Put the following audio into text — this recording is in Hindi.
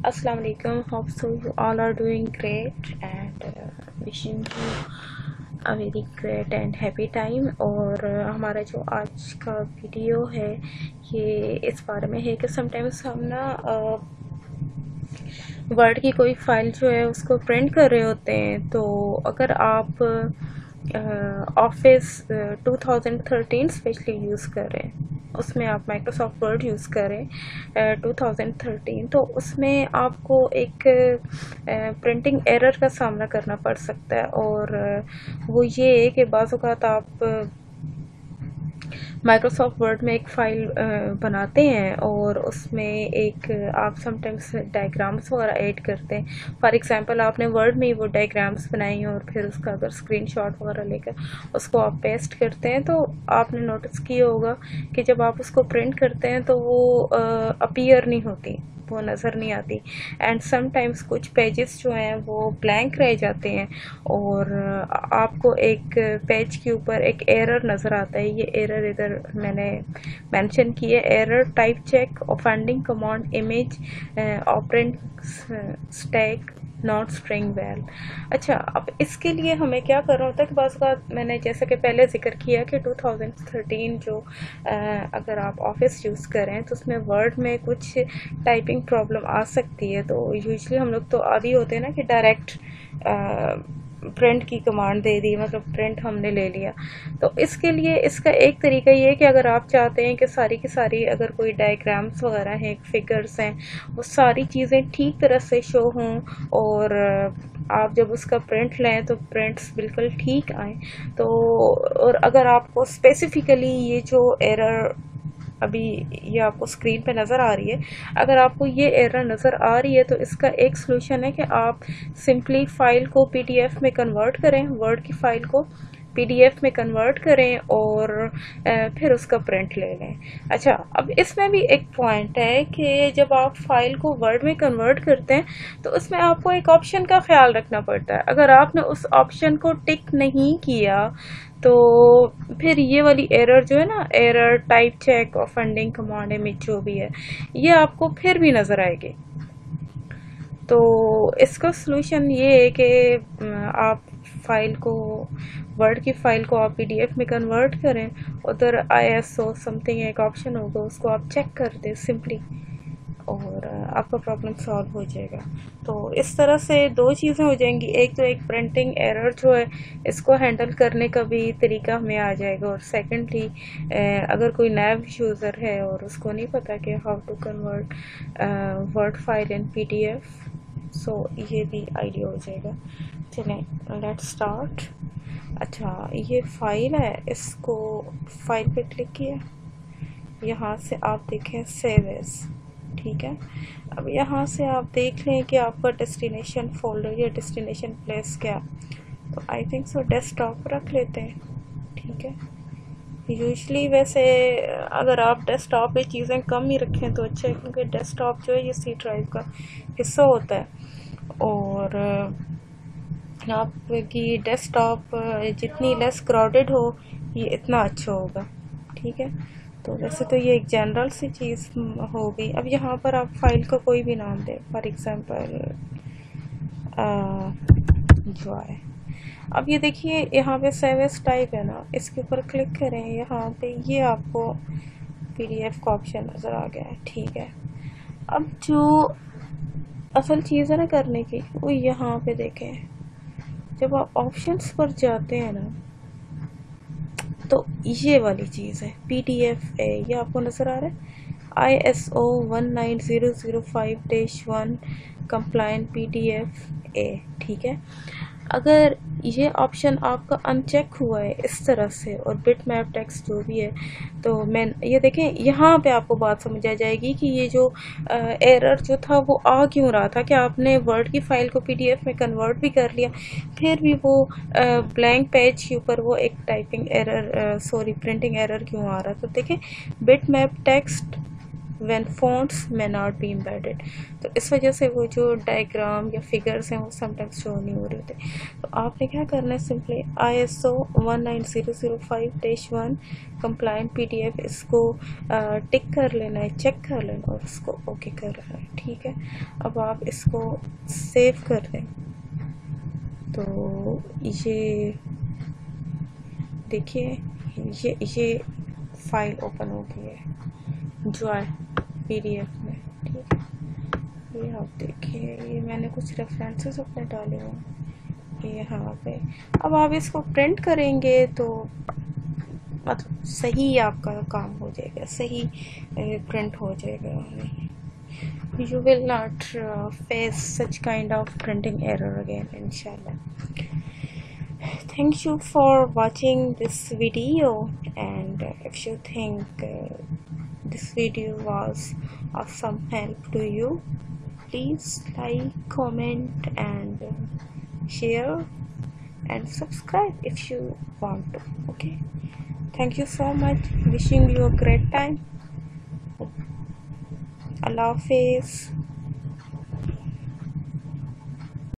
Assalamu alaikum. Hope so you all are doing great and wishing you a very great and happy time. और हमारा जो आज का वीडियो है ये इस बारे में है कि समटाइम्स हम ना वर्ड की कोई फाइल जो है उसको प्रिंट कर रहे होते हैं। तो अगर आप ऑफिस 2013 स्पेशली यूज़ कर रहे हैं, उसमें आप माइक्रोसॉफ्ट वर्ड यूज़ करें 2013, तो उसमें आपको एक प्रिंटिंग एरर का सामना करना पड़ सकता है। और वो ये है कि बाज़ औक़ात आप माइक्रोसॉफ्ट वर्ड में एक फ़ाइल बनाते हैं और उसमें एक आप समटाइम्स डायग्राम्स वगैरह ऐड करते हैं। फॉर एग्जांपल आपने वर्ड में ही वो डायग्राम्स बनाई और फिर उसका अगर स्क्रीनशॉट वगैरह लेकर उसको आप पेस्ट करते हैं, तो आपने नोटिस किया होगा कि जब आप उसको प्रिंट करते हैं तो वो अपीयर नहीं होती, वो नज़र नहीं आती। एंड समटाइम्स कुछ पेजेस जो हैं वो ब्लैंक रह जाते हैं और आपको एक पेज के ऊपर एक एरर नज़र आता है। ये एरर इधर मैंने मेंशन की है, error type check offending command image operand stack not string well. अच्छा, अब इसके लिए हमें क्या करना होता है कि बाज़ बात मैंने जैसे कि पहले जिक्र किया कि 2013 जो अगर आप ऑफिस यूज़ करें तो उसमें वर्ड में कुछ टाइपिंग प्रॉब्लम आ सकती है। तो यूजुअली हम लोग तो आदी होते हैं ना कि डायरेक्ट प्रिंट की कमांड दे दी, मतलब प्रिंट हमने ले लिया। तो इसके लिए इसका एक तरीका ये है कि अगर आप चाहते हैं कि सारी की सारी अगर कोई डायग्राम्स वगैरह हैं, फिगर्स हैं, वो सारी चीज़ें ठीक तरह से शो हों और आप जब उसका प्रिंट लें तो प्रिंट्स बिल्कुल ठीक आएँ, तो और अगर आपको स्पेसिफ़िकली ये जो एरर अभी ये आपको स्क्रीन पे नज़र आ रही है, अगर आपको ये एरर नज़र आ रही है तो इसका एक सलूशन है कि आप सिंपली फ़ाइल को पीडीएफ में कन्वर्ट करें, वर्ड की फ़ाइल को पीडीएफ में कन्वर्ट करें और फिर उसका प्रिंट ले लें। अच्छा, अब इसमें भी एक पॉइंट है कि जब आप फाइल को वर्ड में कन्वर्ट करते हैं तो उसमें आपको एक ऑप्शन का ख्याल रखना पड़ता है। अगर आपने उस ऑप्शन को टिक नहीं किया तो फिर ये वाली एरर जो है ना, error type check offending command image जो भी है, ये आपको फिर भी नज़र आएगी। तो इसका सलूशन ये है कि आप फाइल को, वर्ड की फ़ाइल को आप पीडीएफ में कन्वर्ट करें, उधर ISO समथिंग एक ऑप्शन होगा, उसको आप चेक कर दें सिंपली और आपका प्रॉब्लम सॉल्व हो जाएगा। तो इस तरह से दो चीज़ें हो जाएंगी, एक तो एक प्रिंटिंग एरर जो है इसको हैंडल करने का भी तरीका हमें आ जाएगा, और सेकेंडली अगर कोई नया यूज़र है और उसको नहीं पता कि how to convert word file in PDF, so ये भी आइडिया हो जाएगा। चलें लेट्स स्टार्ट। अच्छा, ये फाइल है, इसको फाइल पे क्लिक किया, यहाँ से आप देखें सेव एज, ठीक है। अब यहाँ से आप देख लें कि आपका डेस्टिनेशन फोल्डर या डेस्टिनेशन प्लेस क्या, तो आई थिंक सो डेस्कटॉप रख लेते हैं, ठीक है। यूजुअली वैसे अगर आप डेस्कटॉप पे चीज़ें कम ही रखें तो अच्छा है, क्योंकि डेस्कटॉप जो है ये C ड्राइव का हिस्सा होता है और आपकी डेस्कटॉप जितनी लेस क्राउडेड हो ये इतना अच्छा होगा, ठीक है। तो वैसे तो ये एक जनरल सी चीज़ हो गई। अब यहाँ पर आप फाइल को कोई भी नाम दें, फॉर एग्जांपल जो है। अब ये देखिए यहाँ पे सेव एज टाइप है ना, इसके ऊपर क्लिक करें, यहाँ पे ये आपको PDF का ऑप्शन नज़र आ गया है, ठीक है। अब जो असल चीज़ है ना करने की, वो यहाँ पे देखें, जब आप ऑप्शंस पर जाते हैं ना तो ये वाली चीज़ है PDF है, ये आपको नज़र आ रहा है, ISO 19005-1 कंप्लायंट PDF A, ठीक है। अगर ये ऑप्शन आपका अनचेक हुआ है इस तरह से और बिटमैप टेक्स्ट जो भी है, तो मैं ये देखें यहाँ पे आपको बात समझ आ जाएगी कि ये जो एरर जो था वो आ क्यों रहा था, कि आपने वर्ड की फ़ाइल को PDF में कन्वर्ट भी कर लिया, फिर भी वो ब्लैंक पेज के ऊपर वो एक typing error, sorry printing error क्यों आ रहा। तो देखें bitmap text when fonts may not be embedded। तो इस वजह से वो जो डायग्राम या फिगर्स हैं वो समटाइम्स शो नहीं हो रहे होते। तो आपने क्या करना है, सिंपली ISO 19005-1 कंप्लाइंट PDF इसको टिक कर लेना है, चेक कर लेना और उसको ओके कर लेना है। ठीक है, अब आप इसको सेव कर दें। तो ये देखिए, ये फाइल ओपन हो गई है जॉय PDF में। ठीक है, ये आप देखिए, ये मैंने कुछ रेफरेंसेस अपने डाले हुए हैं ये यहाँ पे। अब आप इसको प्रिंट करेंगे तो मतलब सही आपका काम हो जाएगा, सही प्रिंट हो जाएगा। You will not face such kind of printing error again, inshallah. Thank you for watching this video, and if you think this video was of some help to you, please like, comment and share and subscribe if you want to. Okay, thank you so much, wishing you a great time. Allah Hafiz.